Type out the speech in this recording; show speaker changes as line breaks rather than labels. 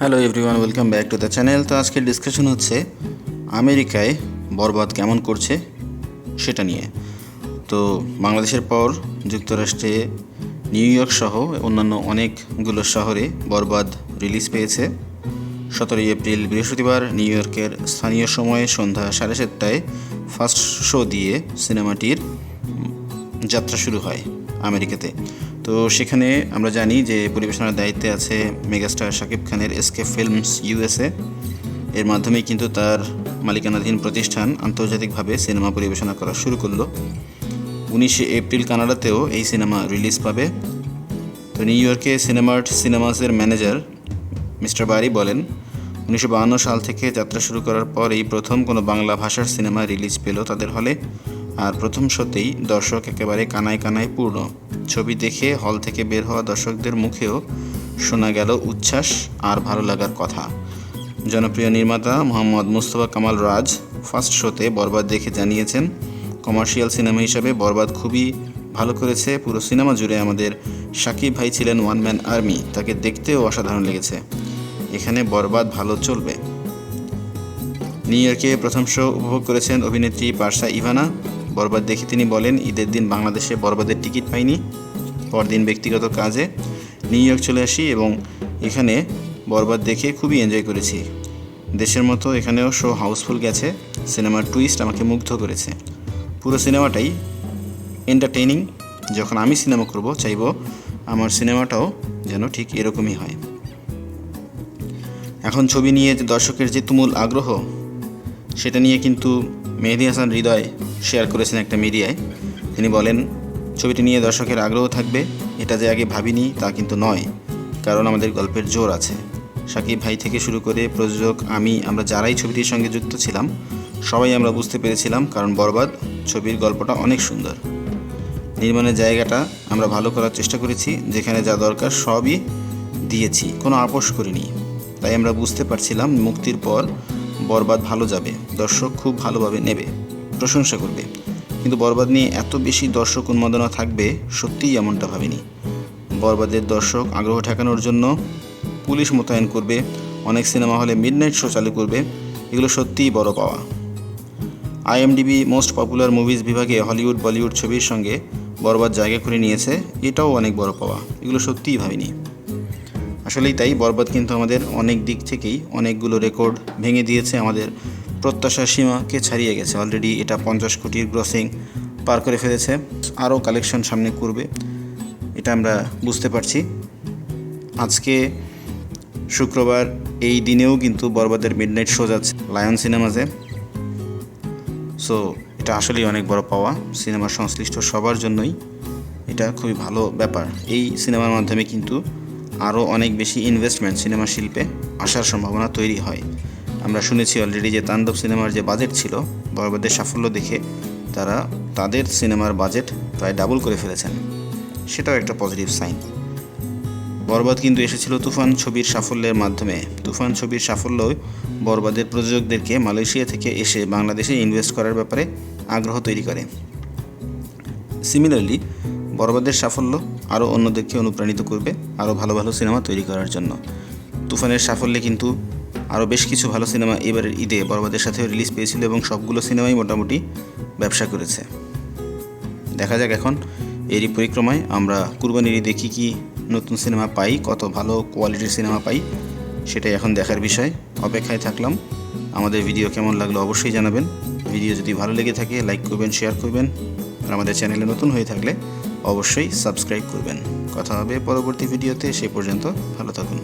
Hello everyone, welcome back to the channel. তো আজকের discussion হচ্ছে আমেরিকায় বরবাদ কেমন করছে সেটা নিয়ে। তো বাংলাদেশের পর যুক্তরাষ্ট্রে নিউ ইয়র্ক সহ অন্যান্য অনেকগুলো শহরে বরবাদ রিলিজ পেয়েছে। 17 এপ্রিল বৃহস্পতিবার নিউ ইয়র্কের স্থানীয় সময়ে সন্ধ্যা 7:30টায় ফার্স্ট শো দিয়ে সিনেমাটির যাত্রা শুরু হয় আমেরিকাতে। তো সেখানে আমরা জানি যে পরিবেশনার দায়িত্বে আছে মেগাস্টার শাকিব খানের এসকে ফিল্মস ইউএসএ। এর মাধ্যমেই কিন্তু তার মালিকানাধীন প্রতিষ্ঠান আন্তর্জাতিকভাবে সিনেমা পরিবেশনা করা শুরু করলো। 19 এপ্রিল কানাডাতেও এই সিনেমা রিলিজ পাবে। তো নিউ ইয়র্কে সিনেমাসের ম্যানেজার মিস্টার বারি বলেন, 1952 সাল থেকে যাত্রা শুরু করার পর এই প্রথম কোনো বাংলা ভাষার সিনেমা রিলিজ পেল তাদের হলে। আর প্রথম শোতেই দর্শক একেবারে কানায় কানায় পূর্ণ। ছবি দেখে হল থেকে বের হওয়া দর্শকদের মুখেও শোনা গেল উচ্ছ্বাস আর ভালো লাগার কথা। জনপ্রিয় নির্মাতা মোহাম্মদ মুস্তফা কামাল রাজ ফার্স্ট শোতে বরবাদ দেখে জানিয়েছেন, কমার্শিয়াল সিনেমা হিসাবে বরবাদ খুবই ভালো করেছে। পুরো সিনেমা জুড়ে আমাদের শাকিব ভাই ছিলেন ওয়ান ম্যান আর্মি, তাকে দেখতেও অসাধারণ লেগেছে। এখানে বরবাদ ভালো চলবে। নিউ ইয়র্কে প্রথম শো উপভোগ করেছেন অভিনেত্রী পারসা ইভানা। বরবাদ দেখে তিনি বলেন, ঈদের দিন বাংলাদেশে বরবাদের টিকিট পাইনি, পরদিন ব্যক্তিগত কাজে নিউ ইয়র্ক চলে আসি এবং এখানে বরবাদ দেখে খুবই এনজয় করেছি। দেশের মতো এখানেও শো হাউসফুল গেছে। সিনেমার টুইস্ট আমাকে মুগ্ধ করেছে। পুরো সিনেমাটাই এন্টারটেইনিং। যখন আমি সিনেমা করব চাইব আমার সিনেমাটাও যেন ঠিক এরকমই হয়। এখন ছবি নিয়ে যে দর্শকের যে তুমুল আগ্রহ, সেটা নিয়ে কিন্তু মেহেদী হাসান হৃদয় শেয়ার করেছেন একটা মিডিয়ায়। তিনি বলেন, ছবিটি নিয়ে দর্শকের আগ্রহ থাকবে এটা যে আগে ভাবিনি তা কিন্তু নয়, কারণ আমাদের গল্পের জোর আছে। শাকিব ভাই থেকে শুরু করে প্রযোজক, আমরা যারাই ছবিটির সঙ্গে যুক্ত ছিলাম সবাই আমরা বুঝতে পেরেছিলাম, কারণ বরবাদ ছবির গল্পটা অনেক সুন্দর। নির্মাণের জায়গাটা আমরা ভালো করার চেষ্টা করেছি, যেখানে যা দরকার সবই দিয়েছি, কোনো আপোষ করিনি। তাই আমরা বুঝতে পারছিলাম মুক্তির পর বরবাদ ভালো যাবে, দর্শক খুব ভালোভাবে নেবে, প্রশংসা করবে। কিন্তু বরবাদ নিয়ে এত বেশি দর্শক উন্মাদনা থাকবে সত্যিই এমনটা ভাবিনি। বরবাদের দর্শক আগ্রহ ঠেকানোর জন্য পুলিশ মোতায়েন করবে, অনেক সিনেমা হলে মিডনাইট শো চালু করবে, এগুলো সত্যিই বড় পাওয়া। IMDb মোস্ট পপুলার মুভিজ বিভাগে হলিউড বলিউড ছবির সঙ্গে বরবাদ জায়গা করে নিয়েছে, এটাও অনেক বড় পাওয়া। এগুলো সত্যিই ভাবিনি। আসলেই তাই, বরবাদ কিন্তু আমাদের অনেক দিক থেকেই অনেকগুলো রেকর্ড ভেঙে দিয়েছে, আমাদের প্রত্যাশার সীমাকে ছাড়িয়ে গেছে। অলরেডি এটা 50 কোটির গ্রসিং পার করে ফেলেছে, আরও কালেকশন সামনে করবে, এটা আমরা বুঝতে পারছি। আজকে শুক্রবার, এই দিনেও কিন্তু বরবাদের মিডনাইট শো যাচ্ছে লায়ন সিনেমাসে। সো এটা আসলেই অনেক বড় পাওয়া, সিনেমার সংশ্লিষ্ট সবার জন্যই এটা খুবই ভালো ব্যাপার। এই সিনেমার মাধ্যমে কিন্তু আরও অনেক বেশি ইনভেস্টমেন্ট সিনেমা শিল্পে আসার সম্ভাবনা তৈরি হয়। আমরা শুনেছি অলরেডি যে তাণ্ডব সিনেমার যে বাজেট ছিল, বরবাদের সাফল্য দেখে তারা তাদের সিনেমার বাজেট প্রায় ডাবল করে ফেলেছেন, সেটাও একটা পজিটিভ সাইন। বরবাদ কিন্তু এসেছিল তুফান ছবির সাফল্যের মাধ্যমে। তুফান ছবির সাফল্য বরবাদের প্রযোজকদেরকে মালয়েশিয়া থেকে এসে বাংলাদেশে ইনভেস্ট করার ব্যাপারে আগ্রহ তৈরি করে। সিমিলারলি বরবাদের সাফল্য আরও অন্যদেরকে অনুপ্রাণিত করবে আরও ভালো ভালো সিনেমা তৈরি করার জন্য। তুফানের সাফল্যে কিন্তু আরও বেশ কিছু ভালো সিনেমা এবারের ঈদে বরবাদের সাথেও রিলিজ পেয়েছিল এবং সবগুলো সিনেমাই মোটামুটি ব্যবসা করেছে। দেখা যাক এখন এরই পরিক্রমায় আমরা কুরবানির ঈদে কী নতুন সিনেমা পাই, কত ভালো কোয়ালিটির সিনেমা পাই, সেটাই এখন দেখার বিষয়। অপেক্ষায় থাকলাম। আমাদের ভিডিও কেমন লাগলো অবশ্যই জানাবেন। ভিডিও যদি ভালো লেগে থাকে লাইক করবেন, শেয়ার করবেন, আর আমাদের চ্যানেলে নতুন হয়ে থাকলে অবশ্যই সাবস্ক্রাইব করবেন। কথা হবে পরবর্তী ভিডিওতে, সেই পর্যন্ত ভালো থাকুন।